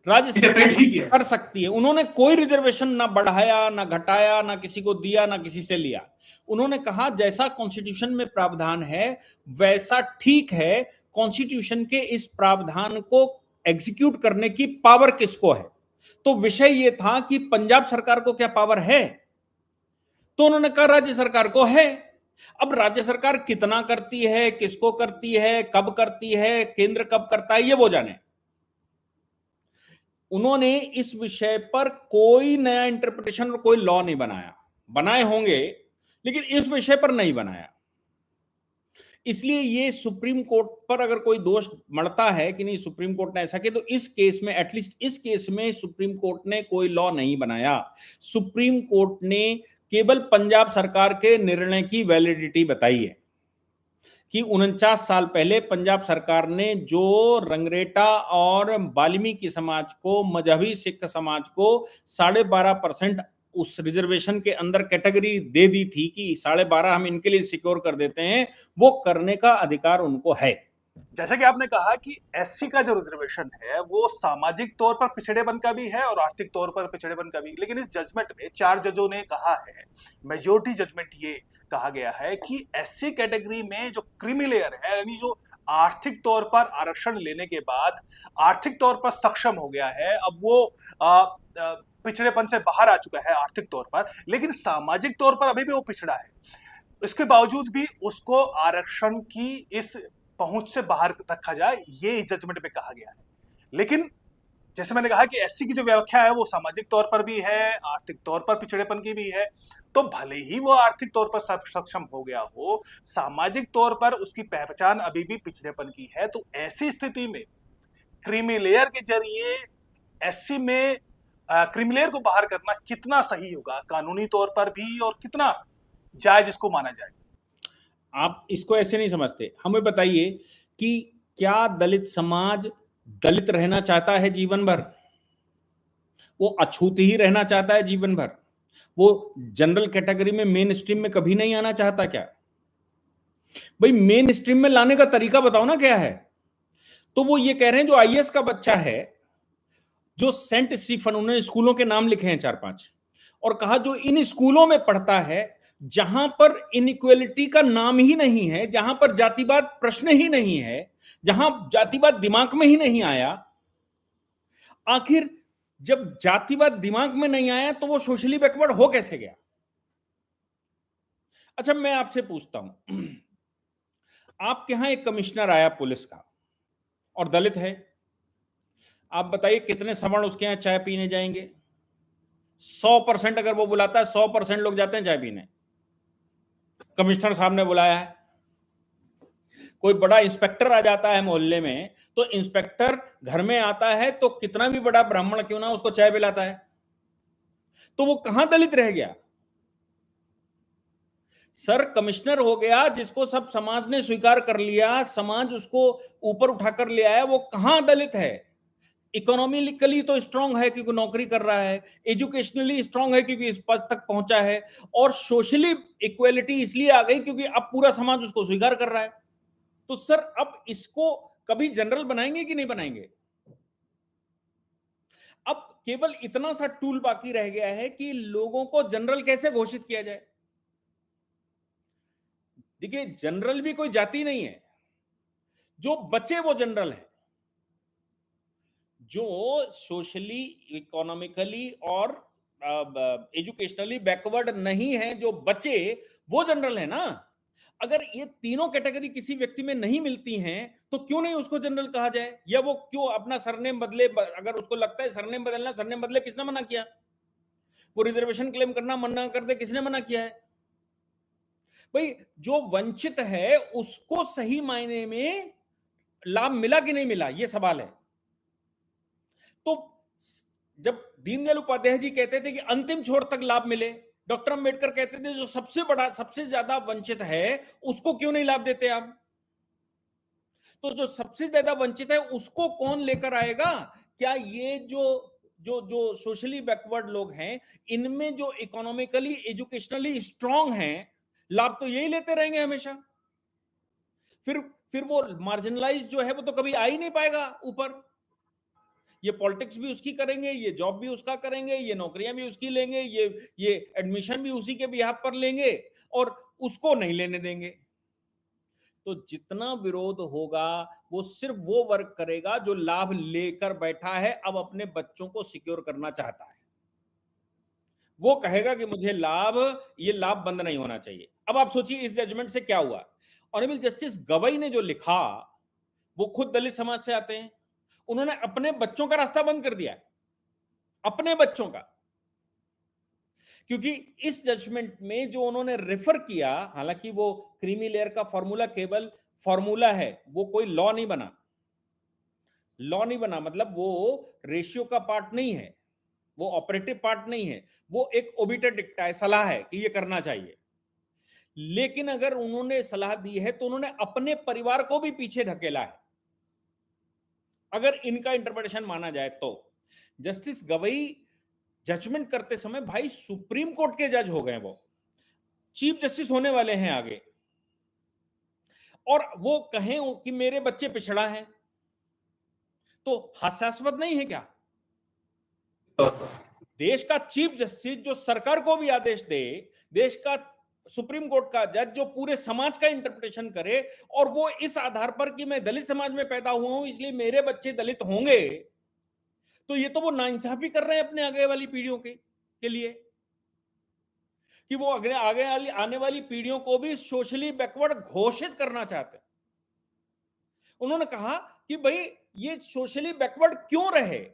[SPEAKER 2] राज्य सरकार कर सकती है। उन्होंने कोई रिजर्वेशन ना बढ़ाया ना घटाया, ना किसी को दिया ना किसी से लिया। उन्होंने कहा जैसा कॉन्स्टिट्यूशन में प्रावधान है वैसा ठीक है, कॉन्स्टिट्यूशन के इस प्रावधान को एग्जीक्यूट करने की पावर किसको है। तो विषय यह था कि पंजाब सरकार को क्या पावर है, तो उन्होंने कहा राज्य सरकार को है। अब राज्य सरकार कितना करती है, किसको करती है, कब करती है, केंद्र कब करता है, ये वो जाने। उन्होंने इस विषय पर कोई नया इंटरप्रिटेशन और कोई लॉ नहीं बनाया, बनाए होंगे लेकिन इस विषय पर नहीं बनाया। इसलिए ये सुप्रीम कोर्ट पर अगर कोई दोष मढ़ता है कि नहीं सुप्रीम कोर्ट ने ऐसा किया, तो इस केस में, एटलीस्ट इस केस में सुप्रीम कोर्ट ने कोई लॉ नहीं बनाया। सुप्रीम कोर्ट ने केवल पंजाब सरकार के निर्णय की वैलिडिटी बताई है कि 49 साल पहले पंजाब सरकार ने जो रंगरेटा और वाल्मीकि समाज को, मजहबी सिख समाज को 12.5% उस रिजर्वेशन के अंदर कैटेगरी दे दी थी कि 12.5 हम इनके लिए सिक्योर कर देते हैं, वो करने का अधिकार उनको है।
[SPEAKER 1] जैसे कि आपने कहा कि एससी का जो रिजर्वेशन है वो सामाजिक तौर पर पिछड़ेपन का भी है और आर्थिक तौर पर पिछड़ेपन का भी, लेकिन इस जजमेंट में 4 जजों ने कहा है, मेजोरिटी जजमेंट ये कहा गया है कि एससी कैटेगरी में जो क्रीमी लेयर है, यानी जो आर्थिक तौर पर आरक्षण लेने के बाद आर्थिक तौर पर सक्षम हो गया है, अब वो पिछड़ेपन से बाहर आ चुका है आर्थिक तौर पर, लेकिन सामाजिक तौर पर अभी भी वो पिछड़ा है। इसके बावजूद भी उसको आरक्षण की इस पहुंच से बाहर रखा जाए, ये जजमेंट में कहा गया है। लेकिन जैसे मैंने कहा कि एससी की जो व्याख्या है वो सामाजिक तौर पर भी है, आर्थिक तौर पर पिछड़ेपन की भी है। तो भले ही वो आर्थिक तौर पर सक्षम हो गया हो, सामाजिक तौर पर उसकी पहचान अभी भी पिछड़ेपन की है। तो ऐसी स्थिति में क्रीमी लेयर के जरिए एससी में क्रीमी लेयर को बाहर करना कितना सही होगा कानूनी तौर पर भी, और कितना जायज इसको माना जाए?
[SPEAKER 2] आप इसको ऐसे नहीं समझते। हमें बताइए कि क्या दलित समाज दलित रहना चाहता है जीवन भर? वो अछूत ही रहना चाहता है जीवन भर? वो जनरल कैटेगरी में, मेन स्ट्रीम में कभी नहीं आना चाहता क्या? भाई मेन स्ट्रीम में लाने का तरीका बताओ ना क्या है। तो वो ये कह रहे हैं जो आईएएस का बच्चा है, जो सेंट स्टीफन, उन्होंने स्कूलों के नाम लिखे हैं 4-5, और कहा जो इन स्कूलों में पढ़ता है जहां पर इनइक्वालिटी का नाम ही नहीं है, जहां पर जातिवाद प्रश्न ही नहीं है, जहां जातिवाद दिमाग में ही नहीं आया। आखिर जब जातिवाद दिमाग में नहीं आया तो वो सोशली बैकवर्ड हो कैसे गया? अच्छा, मैं आपसे पूछता हूं, आपके यहां एक कमिश्नर आया पुलिस का और दलित है, आप बताइए कितने सवर्ण उसके यहां चाय पीने जाएंगे? 100% अगर वो बुलाता है, 100% लोग जाते हैं चाय पीने। कमिश्नर साहब ने बुलाया है, कोई बड़ा इंस्पेक्टर आ जाता है मोहल्ले में, तो इंस्पेक्टर घर में आता है तो कितना भी बड़ा ब्राह्मण क्यों ना उसको चाय पिलाता है, तो वो कहां दलित रह गया? सर, कमिश्नर हो गया जिसको सब समाज ने स्वीकार कर लिया, समाज उसको ऊपर उठाकर ले आया, वो कहां दलित है? इकोनॉमिकली तो स्ट्रांग है क्योंकि नौकरी कर रहा है, एजुकेशनली स्ट्रांग है क्योंकि इस पद तक पहुंचा है, और सोशली इक्वेलिटी इसलिए आ गई क्योंकि अब पूरा समाज उसको स्वीकार कर रहा है। तो सर, अब इसको कभी जनरल बनाएंगे कि नहीं बनाएंगे? अब केवल इतना सा टूल बाकी रह गया है कि लोगों को जनरल कैसे घोषित किया जाए। देखिए, जनरल भी कोई जाति नहीं है, जो बचे वो जनरल है। जो सोशली, इकोनॉमिकली और एजुकेशनली बैकवर्ड नहीं है, जो बचे वो जनरल है ना। अगर ये तीनों कैटेगरी किसी व्यक्ति में नहीं मिलती हैं, तो क्यों नहीं उसको जनरल कहा जाए? या वो क्यों अपना सरनेम बदले? अगर उसको लगता है सरनेम बदलना, सरनेम बदले, किसने मना किया? वो रिजर्वेशन क्लेम करना मना कर दे, किसने मना किया है? भाई, जो वंचित है उसको सही मायने में लाभ मिला कि नहीं मिला, ये सवाल है। तो जब दीनदयाल उपाध्याय जी कहते थे कि अंतिम छोर तक लाभ मिले, डॉक्टर अंबेडकर कहते थे जो सबसे बड़ा, सबसे ज्यादा वंचित है उसको क्यों नहीं लाभ देते आप? तो जो सबसे ज्यादा वंचित है उसको कौन लेकर आएगा? क्या ये जो जो जो सोशली बैकवर्ड लोग हैं, इनमें जो इकोनॉमिकली, एजुकेशनली स्ट्रांग हैं, लाभ तो यही लेते रहेंगे हमेशा। फिर फिर वो मार्जिनलाइज जो है वो तो कभी आ ही नहीं पाएगा ऊपर। ये पॉलिटिक्स भी उसकी करेंगे, ये जॉब भी उसका करेंगे, ये नौकरियां भी उसकी लेंगे, ये एडमिशन भी उसी के बिहाफ पर लेंगे, और उसको नहीं लेने देंगे। तो जितना विरोध होगा वो सिर्फ वो वर्ग करेगा जो लाभ लेकर बैठा है, अब अपने बच्चों को सिक्योर करना चाहता है। वो कहेगा कि मुझे लाभ, ये लाभ बंद नहीं होना चाहिए। अब आप सोचिए इस जजमेंट से क्या हुआ। ऑनरेबल जस्टिस गवई ने जो लिखा, वो खुद दलित समाज से आते हैं, उन्होंने अपने बच्चों का रास्ता बंद कर दिया, अपने बच्चों का। क्योंकि इस जजमेंट में जो उन्होंने रेफर किया, हालांकि वो क्रीमी लेयर का फॉर्मूला केवल फॉर्मूला है, वो कोई लॉ नहीं बना। लॉ नहीं बना मतलब वो रेशियो का पार्ट नहीं है, वो ऑपरेटिव पार्ट नहीं है, वो एक ओबिटर डिक्टा है, सलाह है कि ये करना चाहिए। लेकिन अगर उन्होंने सलाह दी है तो उन्होंने अपने परिवार को भी पीछे ढकेला है, अगर इनका इंटरप्रिटेशन माना जाए तो। जस्टिस गवई जजमेंट करते समय भाई सुप्रीम कोर्ट के जज हो गए, वो चीफ जस्टिस होने वाले हैं आगे, और वो कहें कि मेरे बच्चे पिछड़ा है, तो हास्यास्पद नहीं है क्या? देश का चीफ जस्टिस जो सरकार को भी आदेश दे, देश का सुप्रीम कोर्ट का जज जो पूरे समाज का इंटरप्रिटेशन करे, और वो इस आधार पर कि मैं दलित समाज में पैदा हुआ हूं इसलिए मेरे बच्चे दलित होंगे, तो ये तो वो नाइंसाफी कर रहे हैं अपने आगे वाली पीढ़ियों के लिए, कि वो आगे आगे वाली आने वाली पीढ़ियों को भी सोशली बैकवर्ड घोषित करना चाहते हैं। उन्होंने कहा कि भाई ये सोशली बैकवर्ड क्यों रहे,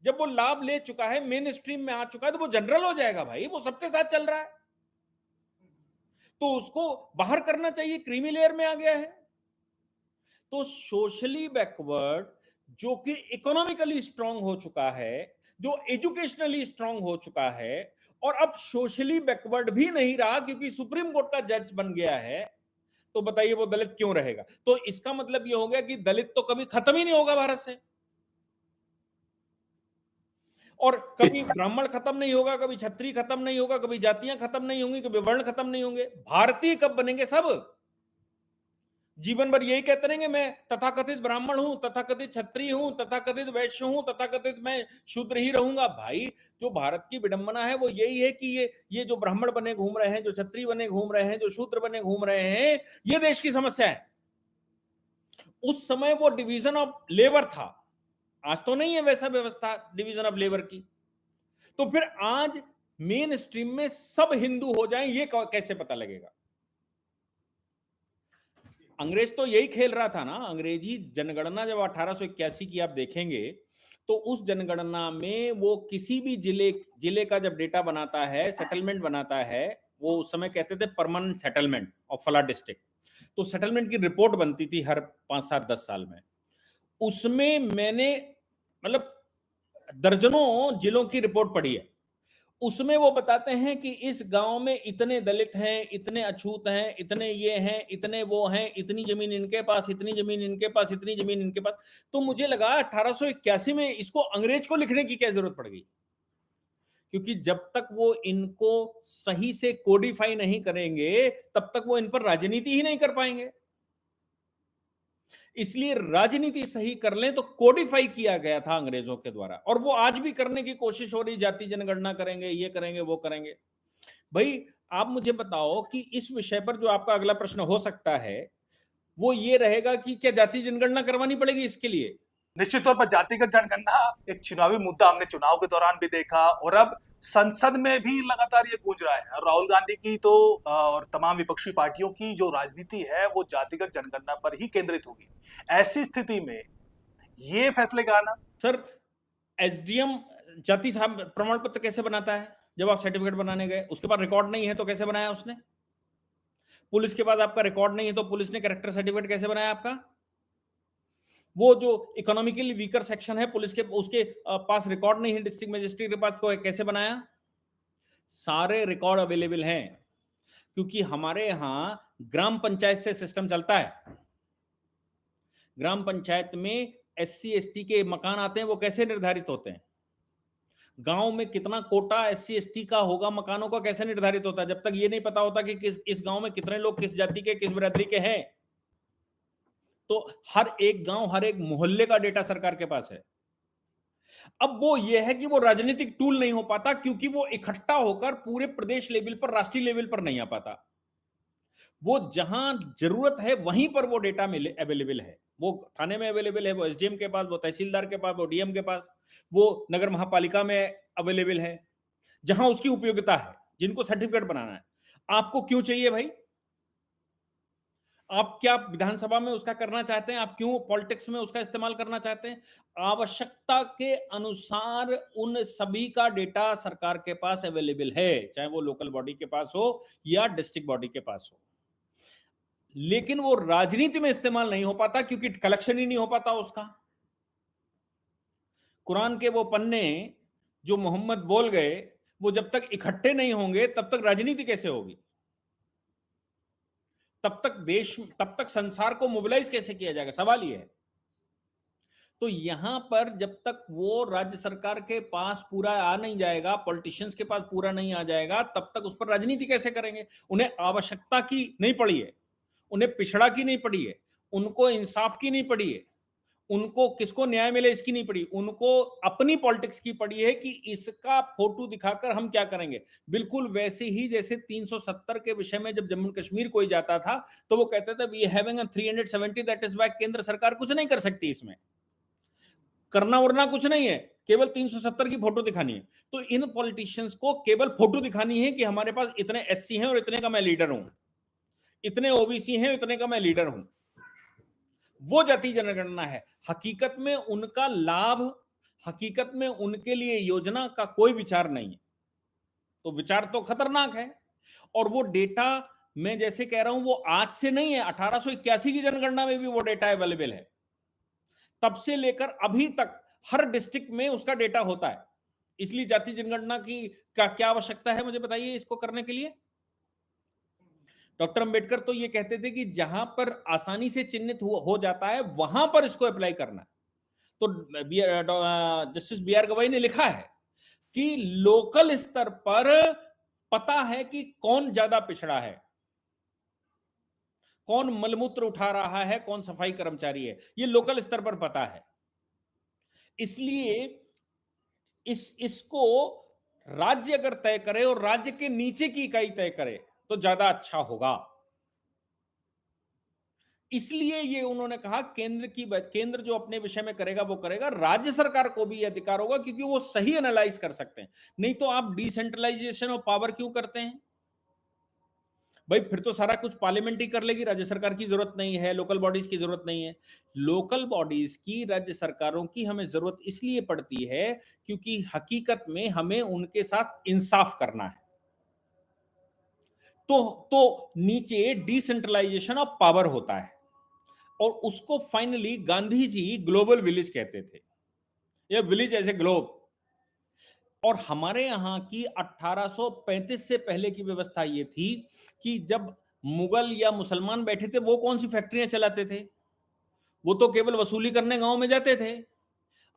[SPEAKER 2] जब वो लाभ ले चुका है, मेन स्ट्रीम में आ चुका है, तो वो जनरल हो जाएगा भाई, वो सबके साथ चल रहा है, तो उसको बाहर करना चाहिए, क्रीमी लेयर में आ गया है। तो सोशली बैकवर्ड जो कि इकोनॉमिकली स्ट्रांग हो चुका है, जो एजुकेशनली स्ट्रांग हो चुका है, और अब सोशली बैकवर्ड भी नहीं रहा क्योंकि सुप्रीम कोर्ट का जज बन गया है, तो बताइए वो दलित क्यों रहेगा? तो इसका मतलब ये हो गया कि दलित तो कभी खत्म ही नहीं होगा भारत से, और कभी ब्राह्मण खत्म नहीं होगा, कभी क्षत्रिय खत्म नहीं होगा, कभी जातियां खत्म नहीं होंगी, कभी वर्ण खत्म नहीं होंगे। भारतीय कब बनेंगे? सब जीवन भर यही कहते रहेंगे मैं तथाकथित ब्राह्मण हूं, तथाकथित क्षत्रिय हूं, तथाकथित वैश्य हूं, तथाकथित मैं शूद्र ही रहूंगा। भाई, जो भारत की विडंबना है वो यही है कि ये जो ब्राह्मण बने घूम रहे हैं, जो क्षत्रिय बने घूम रहे हैं, जो शूद्र बने घूम रहे हैं, ये देश की समस्या है। उस समय वो डिवीजन ऑफ लेबर था, आज तो नहीं है वैसा व्यवस्था डिवीजन ऑफ लेबर की। तो फिर आज मेन स्ट्रीम में सब हिंदू हो जाएं, ये कैसे पता लगेगा? अंग्रेज तो यही खेल रहा था ना। अंग्रेजी जनगणना जब 1881 की आप देखेंगे तो उस जनगणना में वो किसी भी जिले का जब डेटा बनाता है, सेटलमेंट बनाता है, वो उस समय कहते थे परमानेंट सेटलमेंट ऑफ फला डिस्ट्रिक्ट। तो सेटलमेंट की रिपोर्ट बनती थी हर 5 7 10 साल में। उसमें मैंने मतलब दर्जनों जिलों की रिपोर्ट पढ़ी है। उसमें वो बताते हैं कि इस गांव में इतने दलित हैं, इतने अछूत हैं, इतने ये हैं, इतने वो हैं, इतनी जमीन इनके पास, इतनी जमीन इनके पास, इतनी जमीन इनके पास। तो मुझे लगा 1881 में इसको अंग्रेज को लिखने की क्या जरूरत पड़ गई, क्योंकि जब तक वो इनको सही से कोडिफाई नहीं करेंगे तब तक वो इन पर राजनीति ही नहीं कर पाएंगे। इसलिए राजनीति सही कर लें तो कोडिफाई किया गया था अंग्रेजों के द्वारा, और वो आज भी करने की कोशिश हो रही, जाति जनगणना करेंगे, ये करेंगे, वो करेंगे। भाई आप मुझे बताओ कि इस विषय पर जो आपका अगला प्रश्न हो सकता है वो ये रहेगा कि क्या जाति जनगणना करवानी पड़ेगी इसके लिए?
[SPEAKER 1] निश्चित तौर पर जातिगत जनगणना एक चुनावी मुद्दा हमने चुनाव के दौरान भी देखा, और अब संसद में भी लगातार ये गूंज रहा है। राहुल गांधी की तो और तमाम विपक्षी पार्टियों की जो राजनीति है वो जातिगत जनगणना पर ही केंद्रित होगी। ऐसी स्थिति में ये फैसले का आना।
[SPEAKER 2] सर, एसडीएम जाति प्रमाण पत्र कैसे बनाता है? जब आप सर्टिफिकेट बनाने गए उसके पास रिकॉर्ड नहीं है तो कैसे बनाया उसने? पुलिस के पास आपका रिकॉर्ड नहीं है तो पुलिस ने कैरेक्टर सर्टिफिकेट कैसे बनाया आपका? वो जो इकोनॉमिकली वीकर सेक्शन है पुलिस के, उसके पास रिकॉर्ड नहीं है, डिस्ट्रिक्ट मजिस्ट्रेट के पास, को कैसे बनाया? सारे रिकॉर्ड अवेलेबल हैं, क्योंकि हमारे यहां ग्राम पंचायत से सिस्टम चलता है। ग्राम पंचायत में एससी एसटी के मकान आते हैं, वो कैसे निर्धारित होते हैं? गांव में कितना कोटा एससी एसटी का होगा मकानों का कैसे निर्धारित होता है? जब तक ये नहीं पता होता कि इस गांव में कितने लोग किस जाति के, किस बिरादरी के हैं। तो हर एक गांव, हर एक मोहल्ले का डेटा सरकार के पास है। अब वो ये है कि वो राजनीतिक टूल नहीं हो पाता, क्योंकि वो इकट्ठा होकर पूरे प्रदेश लेवल पर, राष्ट्रीय लेवल पर नहीं आ पाता। वो जहां जरूरत है वहीं पर वो डेटा मिले अवेलेबल है। वो थाने में अवेलेबल है, वो एसडीएम के पास, वो तहसीलदार के पास, वो डीएम के पास, वो नगर महापालिका में अवेलेबल है, जहां उसकी उपयोगिता है, जिनको सर्टिफिकेट बनाना है। आपको क्यों चाहिए भाई? आप क्या विधानसभा में उसका करना चाहते हैं? आप क्यों पॉलिटिक्स में उसका इस्तेमाल करना चाहते हैं? आवश्यकता के अनुसार उन सभी का डेटा सरकार के पास अवेलेबल है, चाहे वो लोकल बॉडी के पास हो या डिस्ट्रिक्ट बॉडी के पास हो। लेकिन वो राजनीति में इस्तेमाल नहीं हो पाता, क्योंकि कलेक्शन ही नहीं हो पाता उसका। कुरान के वो पन्ने जो मोहम्मद बोल गए, वो जब तक इकट्ठे नहीं होंगे तब तक राजनीति कैसे होगी? तब तक देश, तब तक संसार को मोबिलाइज कैसे किया जाएगा? सवाल ये है। तो यहां पर जब तक वो राज्य सरकार के पास पूरा आ नहीं जाएगा, पॉलिटिशियंस के पास पूरा नहीं आ जाएगा, तब तक उस पर राजनीति कैसे करेंगे? उन्हें आवश्यकता की नहीं पड़ी है, उन्हें पिछड़ा की नहीं पड़ी है, उनको इंसाफ की नहीं पड़ी है, उनको किसको न्याय मिले इसकी नहीं पड़ी, उनको अपनी पॉलिटिक्स की पड़ी है कि इसका फोटो दिखाकर हम क्या करेंगे। बिल्कुल वैसे ही जैसे 370 के विषय में जब जम्मू कश्मीर कोई जाता था तो वो कहता था we having 370, that is why केंद्र सरकार कुछ नहीं कर सकती, इसमें करना वरना कुछ नहीं है, केवल 370 की फोटो दिखानी है। तो इन पॉलिटिशियंस को केवल फोटो दिखानी है कि हमारे पास इतने एससी हैं और इतने का मैं लीडर हूं, इतने ओबीसी हैं, इतने का मैं लीडर हूं। वो जाति जनगणना है। हकीकत में उनका लाभ, हकीकत में उनके लिए योजना का कोई विचार नहीं है। तो विचार तो खतरनाक है। और वो डेटा मैं जैसे कह रहा हूं वो आज से नहीं है, 1881 की जनगणना में भी वो डेटा अवेलेबल है। तब से लेकर अभी तक हर डिस्ट्रिक्ट में उसका डेटा होता है। इसलिए जाति जनगणना की क्या आवश्यकता है, मुझे बताइए इसको करने के लिए? डॉक्टर अंबेडकर तो ये कहते थे कि जहां पर आसानी से चिन्हित हो जाता है वहां पर इसको अप्लाई करना है। तो जस्टिस बी आर गवाई ने लिखा है कि लोकल स्तर पर पता है कि कौन ज्यादा पिछड़ा है, कौन मलमूत्र उठा रहा है, कौन सफाई कर्मचारी है, ये लोकल स्तर पर पता है। इसलिए इसको राज्य अगर तय करे और राज्य के नीचे की इकाई तय करे तो ज्यादा अच्छा होगा। इसलिए ये उन्होंने कहा केंद्र जो अपने विषय में करेगा वो करेगा, राज्य सरकार को भी अधिकार होगा, क्योंकि वो सही एनालाइज कर सकते हैं। नहीं तो आप डिसेंट्रलाइजेशन ऑफ पावर क्यों करते हैं? भाई फिर तो सारा कुछ पार्लियामेंट ही कर लेगी, राज्य सरकार की जरूरत नहीं है, लोकल बॉडीज की जरूरत नहीं है। लोकल बॉडीज की, राज्य सरकारों की हमें जरूरत इसलिए पड़ती है क्योंकि हकीकत में हमें उनके साथ इंसाफ करना है। तो नीचे डिसेंट्रलाइजेशन ऑफ पावर होता है, और उसको finally Gandhi ji global village कहते थे, या विलेज एज ए ग्लोब। और हमारे यहां की 1835 से पहले की व्यवस्था ये थी कि जब मुगल या मुसलमान बैठे थे, वो कौन सी फैक्ट्रियां चलाते थे? वो तो केवल वसूली करने गांव में जाते थे।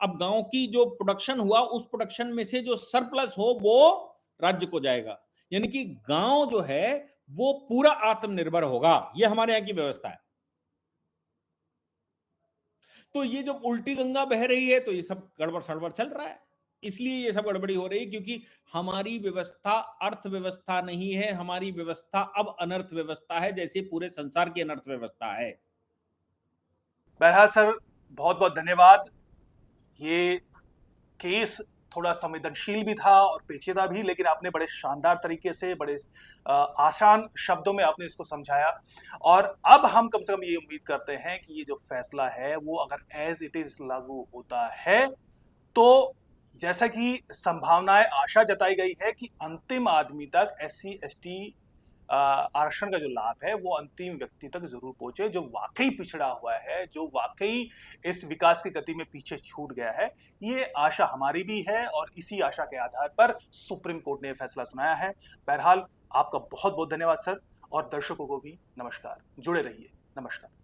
[SPEAKER 2] अब गांव की जो प्रोडक्शन हुआ, उस प्रोडक्शन में से जो सरप्लस हो वो राज्य को जाएगा, यानी कि गांव जो है वो पूरा आत्मनिर्भर होगा। ये हमारे यहां की व्यवस्था है। तो ये जो उल्टी गंगा बह रही है, तो ये सब गड़बड़ सड़बड़ चल रहा है। इसलिए ये सब गड़बड़ी हो रही है, क्योंकि हमारी व्यवस्था अर्थव्यवस्था नहीं है, हमारी व्यवस्था अब अनर्थ व्यवस्था है, जैसे पूरे संसार की अनर्थ व्यवस्था है।
[SPEAKER 1] बहरहाल सर, बहुत बहुत धन्यवाद। ये केस थोड़ा संवेदनशील भी था और पेचीदा भी, लेकिन आपने बड़े शानदार तरीके से, बड़े आसान शब्दों में आपने इसको समझाया। और अब हम कम से कम ये उम्मीद करते हैं कि ये जो फैसला है वो अगर एज इट इज लागू होता है, तो जैसा कि संभावनाएं, आशा जताई गई है कि अंतिम आदमी तक SC ST आरक्षण का जो लाभ है वो अंतिम व्यक्ति तक जरूर पहुंचे, जो वाकई पिछड़ा हुआ है, जो वाकई इस विकास की गति में पीछे छूट गया है। ये आशा हमारी भी है और इसी आशा के आधार पर सुप्रीम कोर्ट ने यह फैसला सुनाया है। बहरहाल आपका बहुत बहुत धन्यवाद सर, और दर्शकों को भी नमस्कार। जुड़े रहिए। नमस्कार।